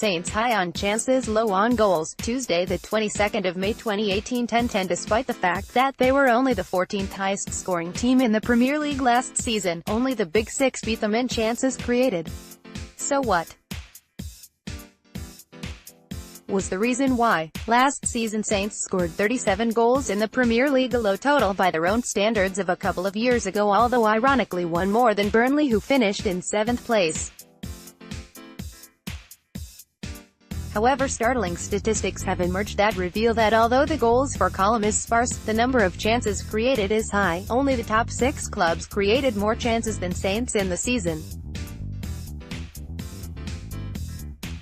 Saints high on chances, low on goals. Tuesday, the 22nd of May 2018, 10-10. Despite the fact that they were only the 14th highest scoring team in the Premier League last season, only the Big Six beat them in chances created. So what was the reason why? Last season Saints scored 37 goals in the Premier League, a low total by their own standards of a couple of years ago, although ironically one more than Burnley, who finished in 7th place. However, startling statistics have emerged that reveal that although the goals for column is sparse, the number of chances created is high. Only the top 6 clubs created more chances than Saints in the season.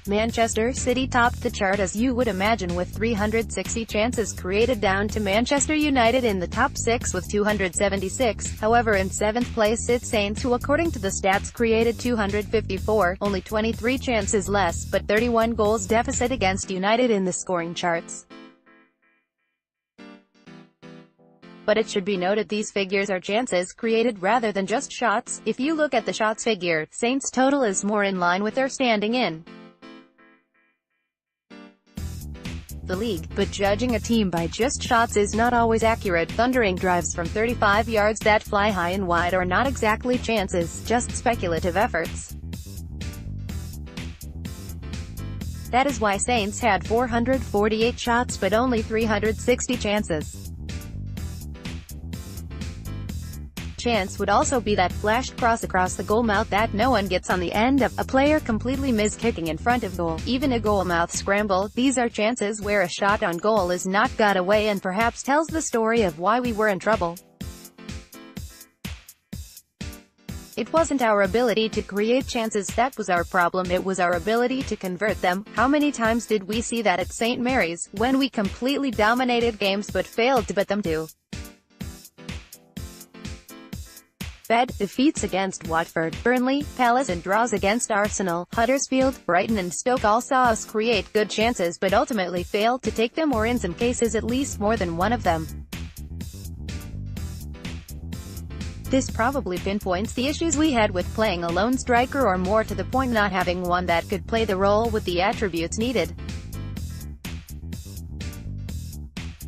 Manchester City topped the chart, as you would imagine, with 360 chances created, down to Manchester United in the top 6 with 276. However, in 7th place sits Saints, who according to the stats created 254, only 23 chances less, but 31 goals deficit against United in the scoring charts. But it should be noted these figures are chances created rather than just shots. If you look at the shots figure, Saints' total is more in line with their standing in the league, but judging a team by just shots is not always accurate. Thundering drives from 35 yards that fly high and wide are not exactly chances, just speculative efforts. That is why Saints had 448 shots but only 360 chances. Chance would also be that flashed cross across the goal mouth that no one gets on the end of, a player completely miskicking in front of goal, even a goal mouth scramble. These are chances where a shot on goal is not got away and perhaps tells the story of why we were in trouble. It wasn't our ability to create chances that was our problem, it was our ability to convert them. How many times did we see that at St. Mary's, when we completely dominated games but failed to put them to bed? Defeats against Watford, Burnley, Palace and draws against Arsenal, Huddersfield, Brighton and Stoke all saw us create good chances but ultimately failed to take them, or in some cases at least more than one of them. This probably pinpoints the issues we had with playing a lone striker, or more to the point, not having one that could play the role with the attributes needed.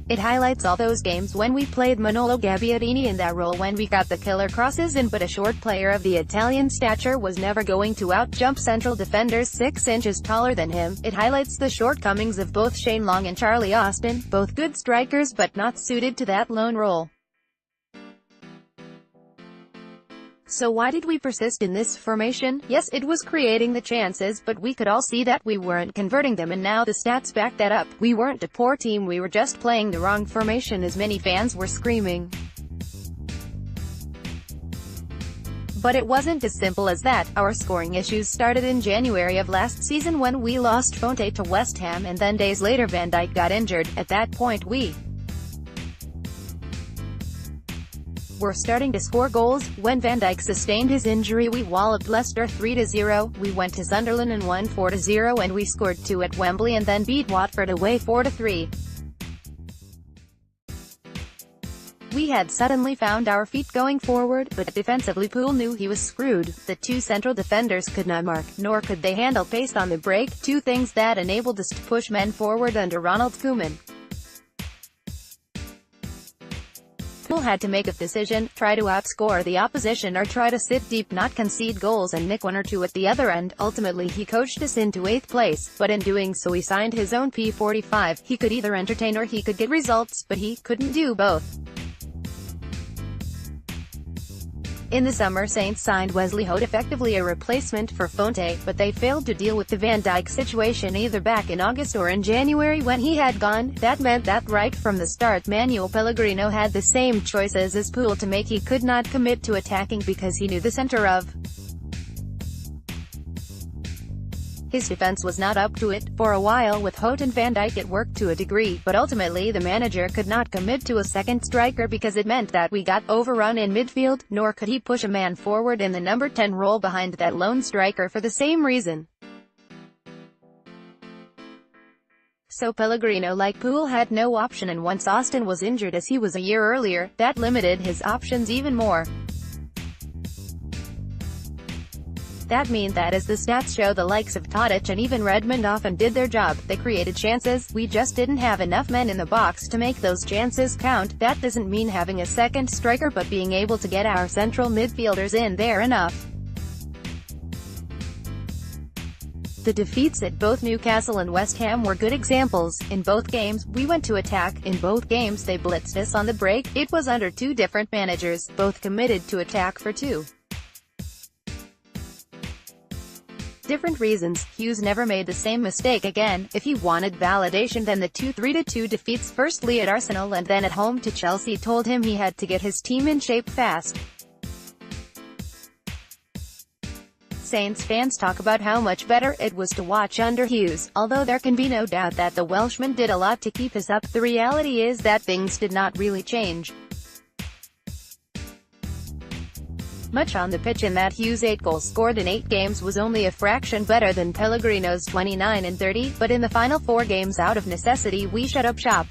It highlights all those games when we played Manolo Gabbiadini in that role, when we got the killer crosses in, but a short player of the Italian stature was never going to outjump central defenders 6 inches taller than him. It highlights the shortcomings of both Shane Long and Charlie Austin, both good strikers but not suited to that lone role. So why did we persist in this formation? Yes, it was creating the chances, but we could all see that we weren't converting them, and now the stats back that up. We weren't a poor team, we were just playing the wrong formation, as many fans were screaming. But it wasn't as simple as that. Our scoring issues started in January of last season when we lost Fonte to West Ham, and then days later Van Dijk got injured. At that point we were starting to score goals. When Van Dijk sustained his injury, we walloped Leicester 3-0, we went to Sunderland and won 4-0, and we scored 2 at Wembley and then beat Watford away 4-3. We had suddenly found our feet going forward, but defensively Poole knew he was screwed. The 2 central defenders could not mark, nor could they handle pace on the break, 2 things that enabled us to push men forward under Ronald Koeman. Poole had to make a decision: try to outscore the opposition or try to sit deep, not concede goals and nick 1 or 2 at the other end. Ultimately he coached us into 8th place, but in doing so he signed his own P45. He could either entertain or he could get results, but he couldn't do both. In the summer Saints signed Wesley Hoed, effectively a replacement for Fonte, but they failed to deal with the Van Dijk situation either back in August or in January when he had gone. That meant that right from the start Manuel Pellegrino had the same choices as Poole to make. He could not commit to attacking because he knew the center of his defense was not up to it. For a while with Hoed and Van Dijk it worked to a degree, but ultimately the manager could not commit to a second striker because it meant that we got overrun in midfield, nor could he push a man forward in the number 10 role behind that lone striker for the same reason. So Pellegrino, like Poole, had no option, and once Austin was injured as he was a year earlier, that limited his options even more. That means that as the stats show, the likes of Tadic and even Redmond often did their job. They created chances, we just didn't have enough men in the box to make those chances count. That doesn't mean having a second striker, but being able to get our central midfielders in there enough. The defeats at both Newcastle and West Ham were good examples. In both games, we went to attack. In both games they blitzed us on the break. It was under two different managers, both committed to attack for two different reasons. Hughes never made the same mistake again. If he wanted validation, then the 2-3-2 defeats, firstly at Arsenal and then at home to Chelsea, told him he had to get his team in shape fast. Saints fans talk about how much better it was to watch under Hughes. Although there can be no doubt that the Welshman did a lot to keep us up, the reality is that things did not really change much on the pitch, and that Hughes' 8 goals scored in 8 games was only a fraction better than Pellegrino's 29 and 30, but in the final 4 games, out of necessity, we shut up shop.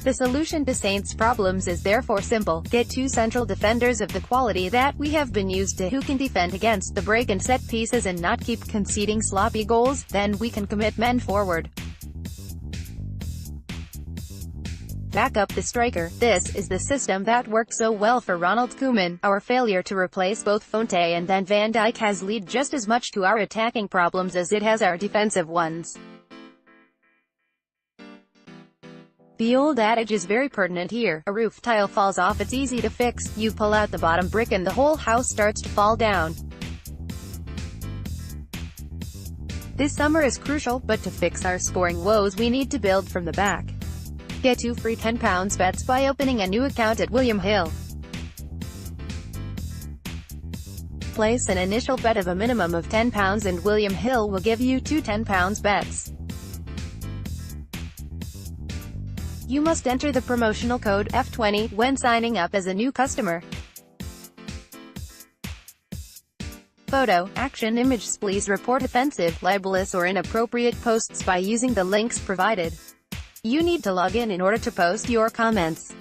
The solution to Saints' problems is therefore simple: get two central defenders of the quality that we have been used to, who can defend against the break and set pieces and not keep conceding sloppy goals. Then we can commit men forward. Back up the striker. This is the system that worked so well for Ronald Koeman. Our failure to replace both Fonte and then Van Dijk has led just as much to our attacking problems as it has our defensive ones. The old adage is very pertinent here: a roof tile falls off, it's easy to fix. You pull out the bottom brick and the whole house starts to fall down. This summer is crucial, but to fix our scoring woes we need to build from the back. Get 2 free £10 bets by opening a new account at William Hill. Place an initial bet of a minimum of £10 and William Hill will give you 2 £10 bets. You must enter the promotional code F20 when signing up as a new customer. Photo, action, images. Please report offensive, libelous or inappropriate posts by using the links provided. You need to log in order to post your comments.